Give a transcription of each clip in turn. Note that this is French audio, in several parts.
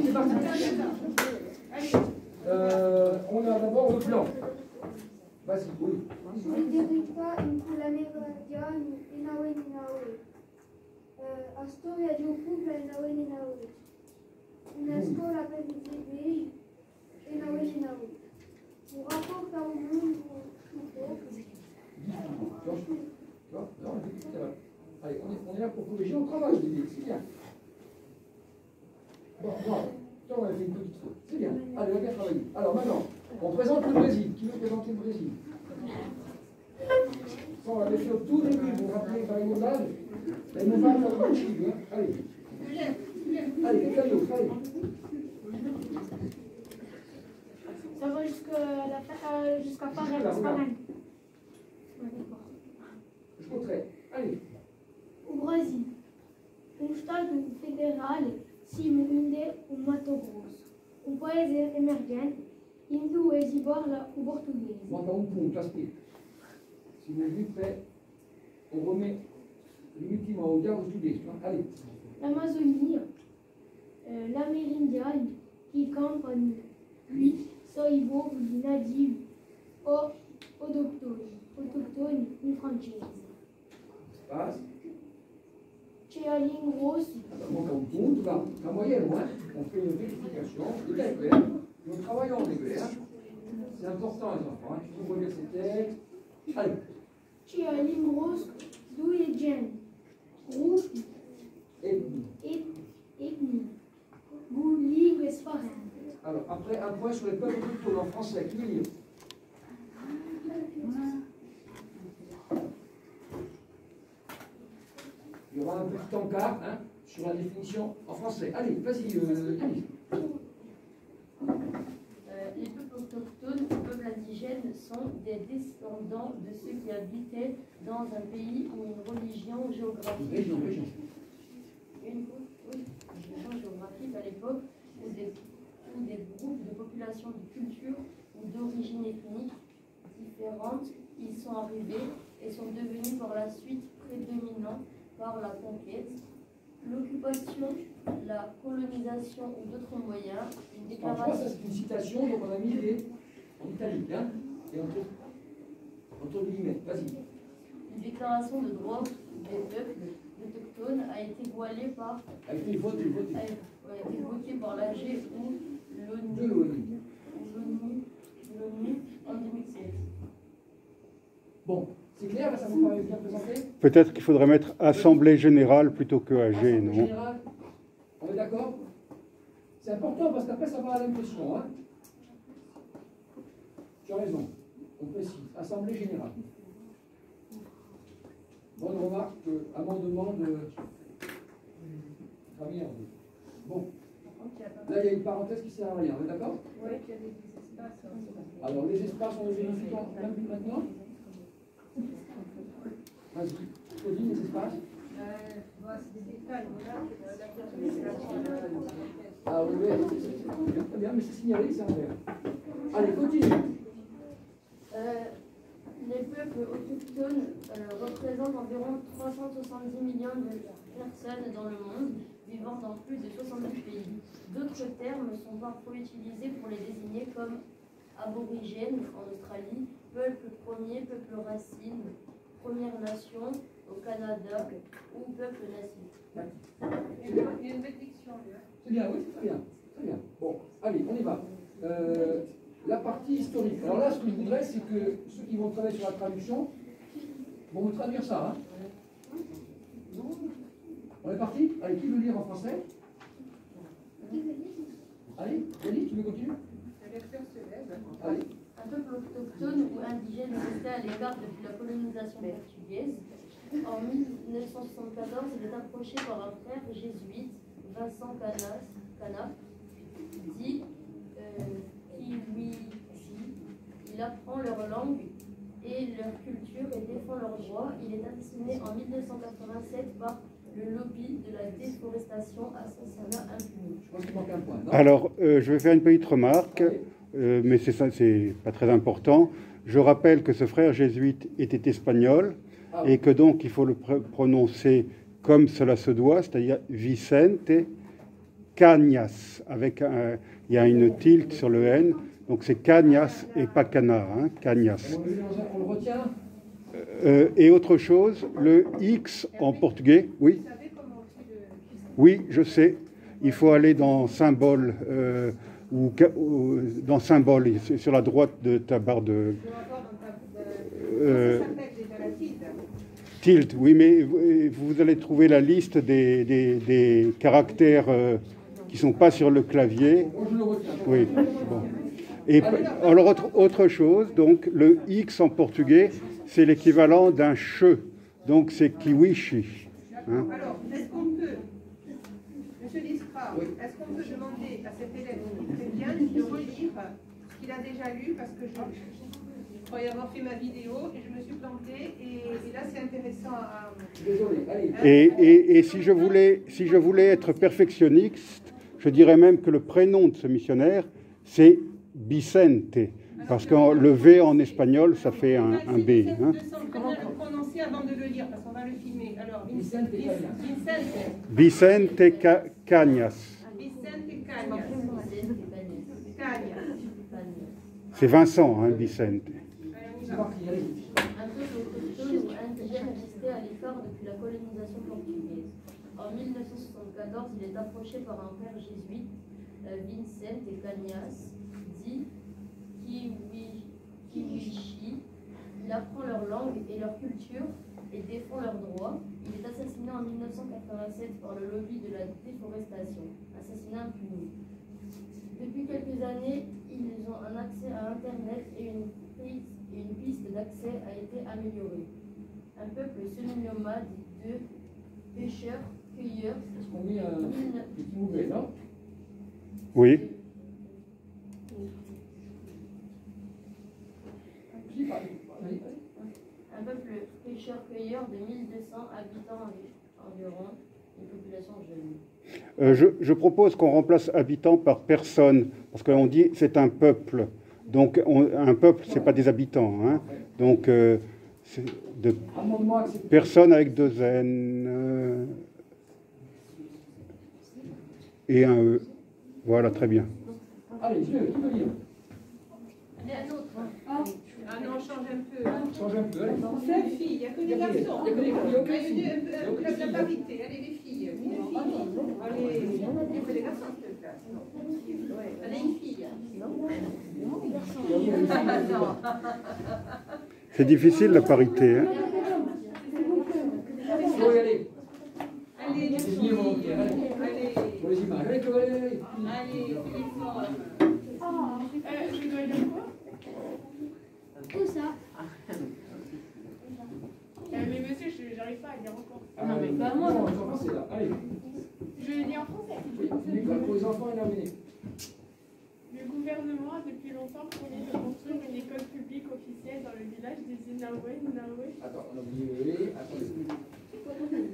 c'est parti. On a d'abord le plan. Vas-y, oui. Federica Inculamevadiani Inawe Ninawe. Astoria di un cumpla Inawe Ninawe. Una scuola per i bebè Inawe Ninawe. Un rapporto a un mondo Allez, on est là pour corriger, on travaille, c'est bien. Bon, bravo. On a fait une petite faute. C'est bien. Allez, on a bien travaillé. Alors maintenant, on présente le Brésil. Qui veut présenter le Brésil? Ça, on l'avait fait au tout début. Vous vous rappelez par les mouvements? Les mouvements, ça va marcher. Allez. Allez, quelqu'un d'autre. Allez. Ça va jusqu'à Paris. Jusqu'au trait. Allez. O Brasil. Estado federal simulinde Mato Grosso. Paese emergente indo exibar o português. Manca ponto, aspect. Si vous êtes prêts, on remet l'ultime au diable portugais. Allez. L'Amazonie, l'Amérindien, qui campagne, puis soivo native, autochtone e française. Passe. Chealing Rose. Manca ponto, là. La moyenne, on fait une vérification. Il est clair. Nous travaillons en anglais. C'est important, les enfants. Il faut relire ces textes. Allez. Chealing Rose, d'où est Jen. Rouge. Ethnie. Goût libre et serein. Alors, après, un point sur les peuples autochtones en français. Qui veut lire? Il y aura un petit encart sur la définition en français. Allez, vas-y, Yannick. Les peuples autochtones, les peuples indigènes sont des descendants de ceux qui habitaient dans un pays ou une religion géographique. Région. Une religion géographique à l'époque où des groupes de populations de culture ou d'origine ethnique différentes y sont arrivés et sont devenus par la suite prédominants par la conquête, l'occupation, la colonisation ou d'autres moyens, une déclaration. Ça c'est une citation, donc on a mis en italique, et entre guillemets, vas-y. Une déclaration de droit des peuples autochtones a été voilée par. A été votée. A été votée par l'AG ou l'ONU en 2007. Bon, c'est clair, là, ça vous paraît bien présenté? Peut-être qu'il faudrait mettre Assemblée Générale plutôt que AG, Assemblée non? Générale, on est d'accord? C'est important parce qu'après ça va à l'impression. Tu as raison, on précise. Assemblée Générale. Bonne remarque, amendement de Fabien. Bon. Là, il y a une parenthèse qui ne sert à rien, on est d'accord? Oui, il y a des espaces. Alors, les espaces, on les vérifie maintenant? Vas-y, Claudine, les espaces? C'est des détails, Ah oui, très bien, mais c'est signalé, c'est en vert. Allez, continue. Les peuples autochtones représentent environ 370 millions de personnes dans le monde, vivant dans plus de 70 pays. D'autres termes sont parfois utilisés pour les désigner comme aborigènes en Australie, peuple premier, peuple racine, Première Nation au Canada ou peuple natif. Il y a une bénédiction là. C'est bien, oui, très bien. Très bien. Bon, allez, on y va. La partie historique. Alors là, ce que je voudrais, c'est que ceux qui vont travailler sur la traduction vont vous traduire ça. On est parti? Allez, qui veut lire en français? Allez, Yannick, tu veux continuer? Allez. Un peuple autochtone ou indigène resté à l'écart depuis la colonisation portugaise. En 1974, il est approché par un frère jésuite, Vincent Canaf, dit il apprend leur langue et leur culture et défend leurs droits. Il est assassiné en 1987 par le lobby de la déforestation, assassinat impuni. Je pense qu'il manque un point. Non? Alors, je vais faire une petite remarque, mais c'est pas très important. Je rappelle que ce frère jésuite était espagnol et que donc il faut le prononcer comme cela se doit, c'est-à-dire Vicente Cañas, avec il y a une tilde sur le N, donc c'est Cañas et pas Canard, hein, Cañas. On le retient. Et autre chose, le X en portugais, oui. Oui, je sais. Il faut aller dans symbole ou dans symbole, c'est sur la droite de ta barre de. Tilde, oui, mais vous allez trouver la liste des caractères qui ne sont pas sur le clavier. Oui, bon. Et alors, autre chose, donc le X en portugais, c'est l'équivalent d'un che, donc c'est kiwishi. Hein. Alors, est-ce qu'on peut, Monsieur Lispra, est-ce qu'on peut demander à cet élève qui très bien de relire ce qu'il a déjà lu, parce que je croyais avoir fait ma vidéo et je me suis plantée, et là c'est intéressant à... Désolé, allez. Et si je voulais être perfectionniste, je dirais même que le prénom de ce missionnaire, c'est Vicente, parce que le V en espagnol, ça fait un B. Hein. Comment le prononcer avant de le lire, parce qu'on va le filmer. Alors, Vicente Vicente Cañas. Vicente Cañas. C'est Vincent, hein, Vicente. C'est parti, allez. Un peuple autochtone ou indigène resté à l'écart depuis la colonisation portugaise. En 1974, il est approché par un père jésuite, Vicente Cañas, dit Kiwishi. Il apprend leur langue et leur culture et défend leurs droits. Il est assassiné en 1987 par le lobby de la déforestation, assassinat impuni. Depuis quelques années, ils ont un accès à Internet et une piste d'accès a été améliorée. Un peuple semi-nomade de pêcheurs, cueilleurs. Est-ce qu'on met un petit mouvet, non? Oui. Un peuple pêcheur-cueilleur de 1200 habitants environ, une population jeune. Je propose qu'on remplace habitant par personne, parce qu'on dit c'est un peuple. Donc un peuple, c'est pas des habitants. Hein. Donc c'est de personnes avec deux N et un E. Voilà, très bien. Allez, qui veut lire? Allez, un autre. Ah non, change un peu. Change un peu, allez. C'est une fille, il n'y a que des garçons. Il n'y a que des filles, aucune fille. La parité, allez les filles. Une fille. Allez, il n'y a que des garçons dans cette classe. Allez, une fille. C'est difficile la parité. Hein. Oui, allez. Allez, C'est lié volontiers, allez. allez. Pour les images, allez, allez. Allez, Je dois lire quoi? Où ça? Mais monsieur, j'arrive pas à lire encore. Non, mais pas moi. On va commencer là, allez. Je lis en français. Oui, l'école pour les enfants est terminée. Le gouvernement a depuis longtemps promis de construire une école publique officielle dans le village des Inaoué. Attends, on a oublié. Attendez.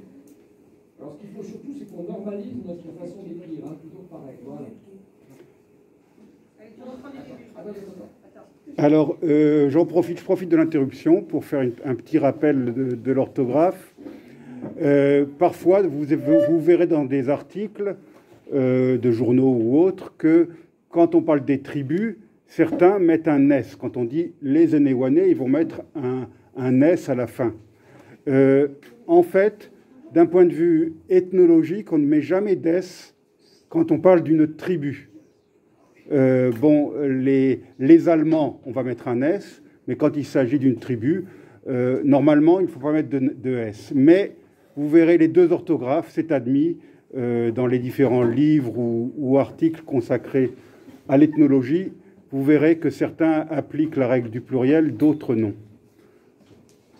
Alors, ce qu'il faut surtout, c'est qu'on normalise notre façon d'écrire, hein, toujours pareil. Voilà. Alors, je profite de l'interruption pour faire un petit rappel de l'orthographe. Parfois, vous verrez dans des articles de journaux ou autres que quand on parle des tribus, certains mettent un S. Quand on dit les Enewanais, ils vont mettre un S à la fin. En fait, d'un point de vue ethnologique, on ne met jamais d'S quand on parle d'une tribu. Les Allemands, on va mettre un S, mais quand il s'agit d'une tribu, normalement, il ne faut pas mettre de S. Mais vous verrez les deux orthographes, c'est admis dans les différents livres ou articles consacrés à l'ethnologie. Vous verrez que certains appliquent la règle du pluriel, d'autres non.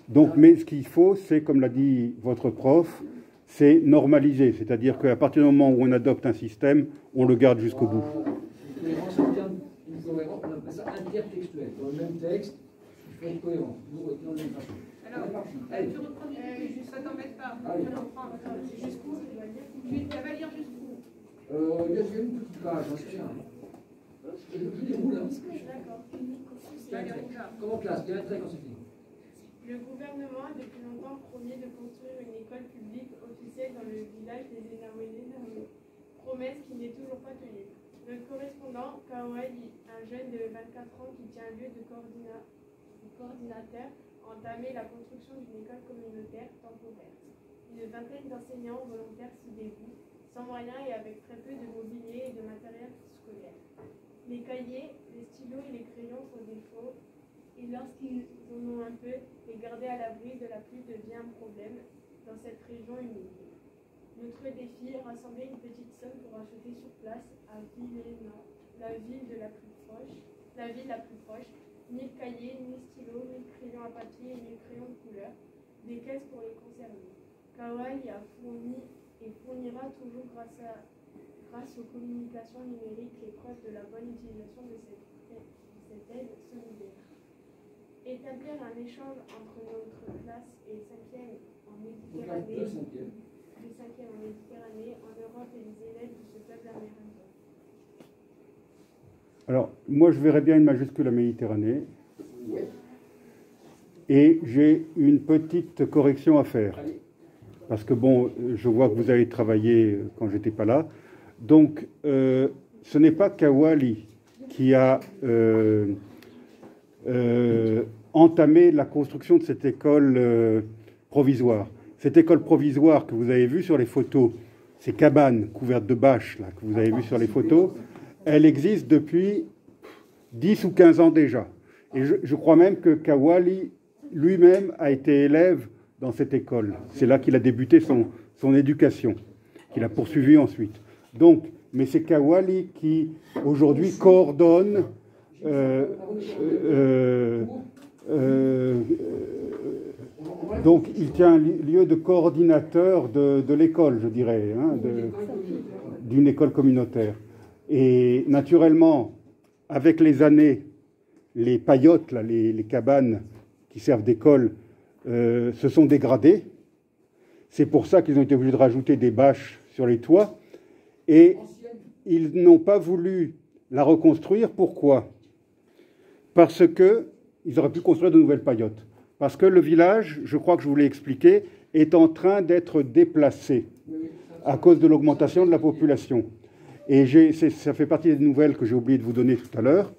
Donc, mais ce qu'il faut, c'est, comme l'a dit votre prof, c'est normaliser. C'est-à-dire qu'à partir du moment où on adopte un système, on le garde jusqu'au bout. Une cohérence, on appelle ça intertextuel. Dans le même texte, il faut être cohérent. Dans le même façon. Alors, tu reprends du début, ça t'embête pas. Allez. Jusqu'où? Tu vas lire jusqu'où? Il y a une petite page, c'est bien. Je déroule, hein. D'accord. Comment classe? Bien très quand c'est fini. Le gouvernement a depuis longtemps promis de construire une école publique officielle dans le village des Inaoué. promesse qui n'est toujours pas tenue. Notre correspondant, Kawai, un jeune de 24 ans qui tient lieu de coordinateur, a entamé la construction d'une école communautaire temporaire. Une vingtaine d'enseignants volontaires s'y dévouent, sans moyens et avec très peu de mobilier et de matériel scolaire. Les cahiers, les stylos et les crayons sont des faux, et lorsqu'ils en ont un peu, les garder à l'abri de la pluie devient un problème dans cette région humide. Notre défi est rassembler une petite somme pour acheter sur place à Villéna, la ville la plus proche, ni cahiers, ni stylos, ni crayons à papier, ni crayons de couleur, des caisses pour les conserver. Kawai a fourni et fournira toujours grâce aux communications numériques les preuves de la bonne utilisation de cette aide solidaire. Établir un échange entre notre classe et 5e en Méditerranée, en Europe et les élèves de ce peuple amérindien. Alors, moi, je verrais bien une majuscule à Méditerranée. Et j'ai une petite correction à faire. Parce que, bon, je vois que vous avez travaillé quand j'étais pas là. Donc, ce n'est pas Kawali qui a entamé la construction de cette école provisoire. Cette école provisoire que vous avez vue sur les photos, ces cabanes couvertes de bâches là, que vous avez vues sur les photos, elle existe depuis 10 ou 15 ans déjà. Et je crois même que Kawali lui-même a été élève dans cette école. C'est là qu'il a débuté son éducation, qu'il a poursuivi ensuite. Donc, mais c'est Kawali qui, aujourd'hui, coordonne donc, il tient lieu de coordinateur de l'école, je dirais, hein, d'une école communautaire. Et naturellement, avec les années, les paillotes, là, les cabanes qui servent d'école, se sont dégradées. C'est pour ça qu'ils ont été obligés de rajouter des bâches sur les toits. Et ils n'ont pas voulu la reconstruire. Pourquoi? Parce qu'ils auraient pu construire de nouvelles paillotes. Parce que le village, je crois que je vous l'ai expliqué, est en train d'être déplacé à cause de l'augmentation de la population. Et ça fait partie des nouvelles que j'ai oublié de vous donner tout à l'heure.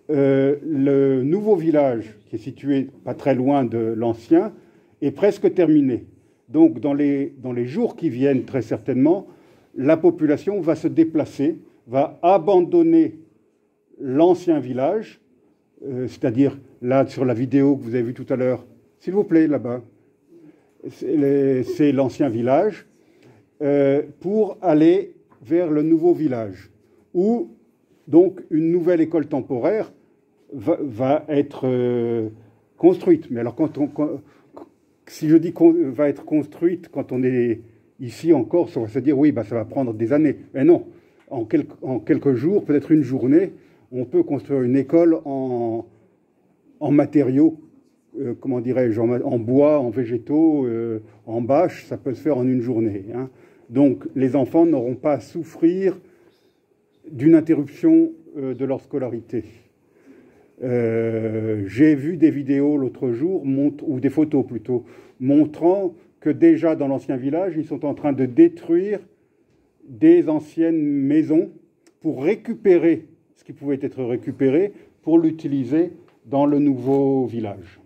Le nouveau village, qui est situé pas très loin de l'ancien, est presque terminé. Donc, dans les jours qui viennent, très certainement, la population va se déplacer, va abandonner l'ancien village, c'est-à-dire là, sur la vidéo que vous avez vue tout à l'heure, s'il vous plaît, là-bas, c'est l'ancien village, pour aller vers le nouveau village, où donc une nouvelle école temporaire va être construite. Mais alors, si je dis qu'on va être construite quand on est ici en Corse, on va se dire oui, bah, ça va prendre des années. Mais non, en quelques jours, peut-être une journée, on peut construire une école en matériaux, comment dirais-je, en bois, en végétaux, en bâches, ça peut se faire en une journée. Hein. Donc les enfants n'auront pas à souffrir d'une interruption de leur scolarité. J'ai vu des vidéos l'autre jour, ou des photos plutôt, montrant que déjà dans l'ancien village, ils sont en train de détruire des anciennes maisons pour récupérer ce qui pouvait être récupéré pour l'utiliser dans le nouveau village.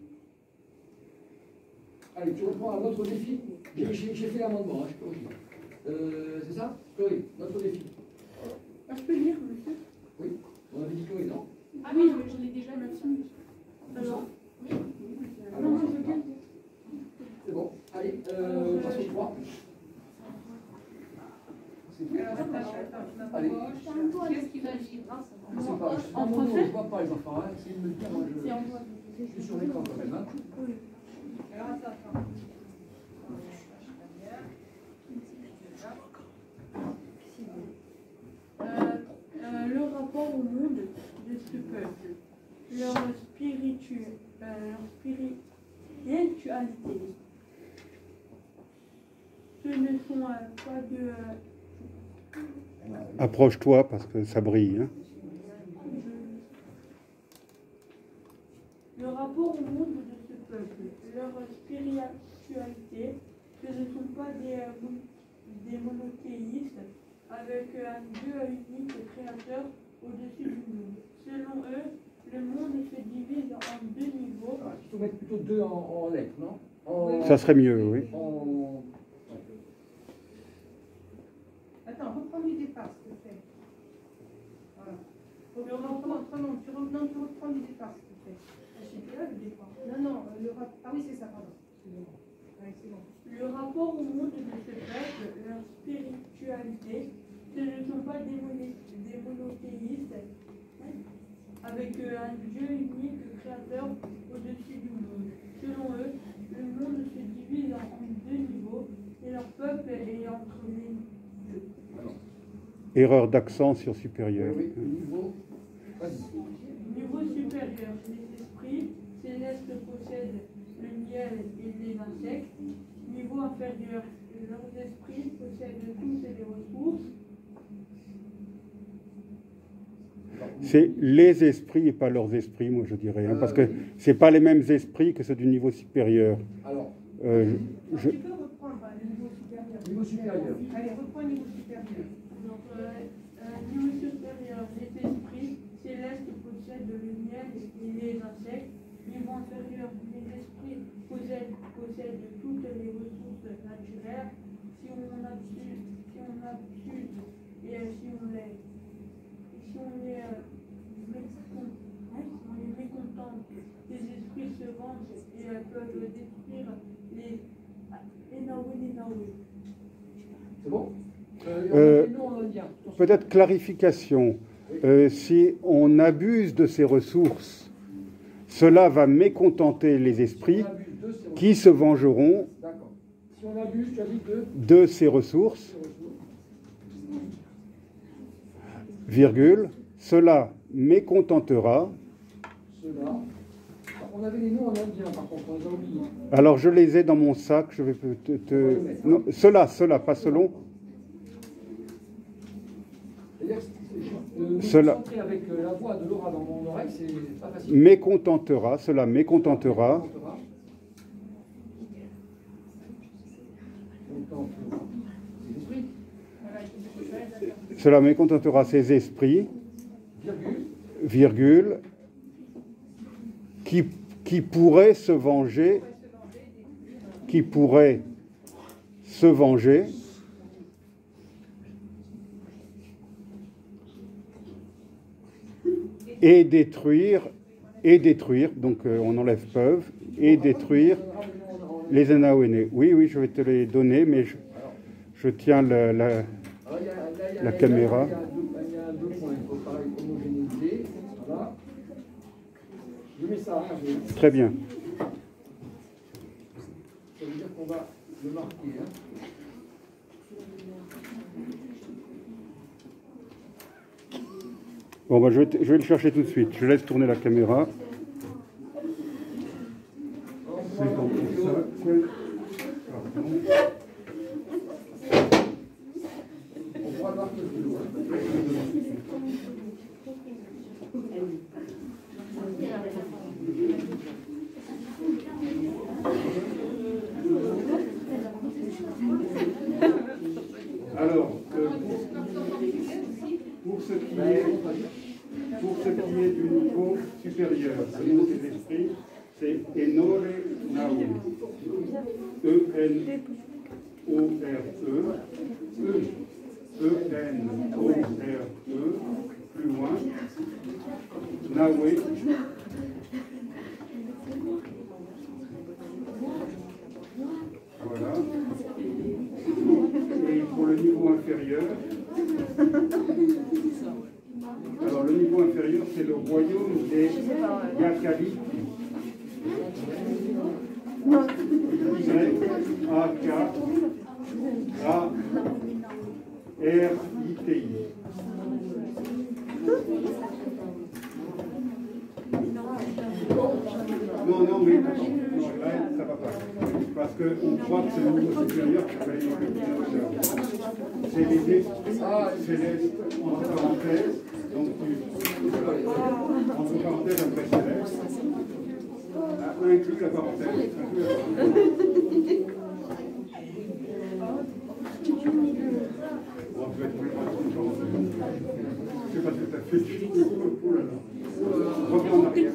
Allez, tu reprends un autre défi. J'ai fait l'amendement, hein, je corrige. C'est ça, Chloé, notre défi. Je peux lire, monsieur? Oui, on avait dit Chloé, non? Ah oui, je l'ai déjà lu. Alors, oui. Alors, c'est bon. Allez, on passe au 3. Allez. Qu'est-ce qui va agir? En français? Je ne vois pas les enfants. Hein. S'ils me le disent, moi je suis sur l'écran quand même. Hein. Oui. Le rapport au monde de ce peuple, leur spiritualité. Ce ne sont pas de... Approche-toi parce que ça brille. Hein. Le rapport au monde de ce peuple, leur spiritualité, ce ne sont pas des monothéistes avec un Dieu unique créateur au-dessus du monde. Selon eux, le monde se divise en deux niveaux. Alors, il faut mettre plutôt 2 en lettres, non? Ça serait mieux, oui. Attends, reprends du départ, s'il te plaît. Voilà. Tu reprends du départ, s'il te plaît. C'était là le départ. Non, ah oui, c'est ça, pardon. Excusez-moi. Ouais, c'est bon. Le rapport au monde de ce peuple, leur spiritualité, ce ne sont pas des monothéistes, avec un Dieu unique créateur au-dessus du monde. Selon eux, le monde se divise en deux niveaux et leur peuple est entre les deux. Erreur d'accent sur supérieur. Oui, niveau. Niveau supérieur, les esprits célestes possèdent le miel et les insectes. Niveau inférieur, leurs esprits possèdent toutes les ressources. C'est les esprits et pas leurs esprits, moi je dirais, hein, parce que c'est pas les mêmes esprits que ceux du niveau supérieur. Alors, Tu peux reprendre le niveau supérieur. niveau supérieur. Allez, reprends le niveau supérieur. Donc, niveau supérieur, les esprits célestes possèdent le miel et les insectes. Niveau inférieur, les esprits possèdent toutes les ressources naturelles. Si on abuse et si on les mécontente, les esprits se vengent et peuvent détruire les Naoué. C'est bon? Peut-être clarification. Si on abuse de ces ressources, cela va mécontenter les esprits qui se vengeront Si on abuse, tu as dit de ces ressources, virgule, cela mécontentera. Cela. On avait les noms en indien, par contre, on les a oubliés. Alors je les ai dans mon sac, je vais non, cela, pas selon. C'est-à-dire que Cela. concentrer avec la voix de Laura dans mon oreille, c'est pas facile. Mécontentera, cela mécontentera. Cela mécontentera ses esprits, virgule, qui pourraient se venger, et détruire, donc on enlève peuvent, et détruire les Anaouénés. Oui, je vais te les donner, mais je tiens la caméra. Il y a deux points, il faut pareil homogénéiser. Voilà. Je mets ça. Très bien. Ça veut dire qu'on va le marquer. Hein. Bon, je vais le chercher tout de suite. Je laisse tourner la caméra. Alors, pour ce qui est du niveau supérieur, le niveau des esprits, c'est Enore Naoué. E-N-O-R-E. E-N-O-R-E. Plus loin. Naoué. Voilà. Et pour le niveau inférieur, alors le niveau inférieur, c'est le royaume des Yakali. Y-A-K-A-R-I-T-I. Non, mais attends, non, là, ça va pas. Parce qu'on croit que c'est le niveau supérieur qui va aller dans le dinosaure. C'est les esprits célestes, entre parenthèses, donc entre parenthèses après céleste. Inclut la parenthèse. C'est pas tout à fait. Oh là là. Reviens en arrière.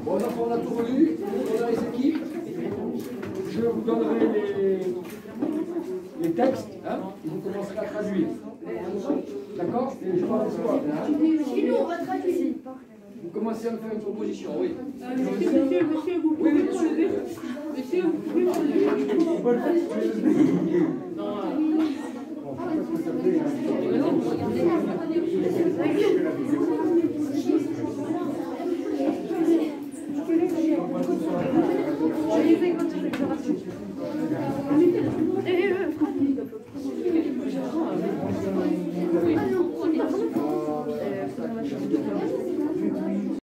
Bon, donc on a tout relu, on a les équipes. Je vous donnerai les textes, hein, et vous commencerez à traduire. D'accord? Et je parle de quoi, hein? Sinon, on va traduire. Vous commencez à me faire une proposition, oui. Monsieur, vous pouvez me lever. Monsieur, vous pouvez me lever. Je les ai quand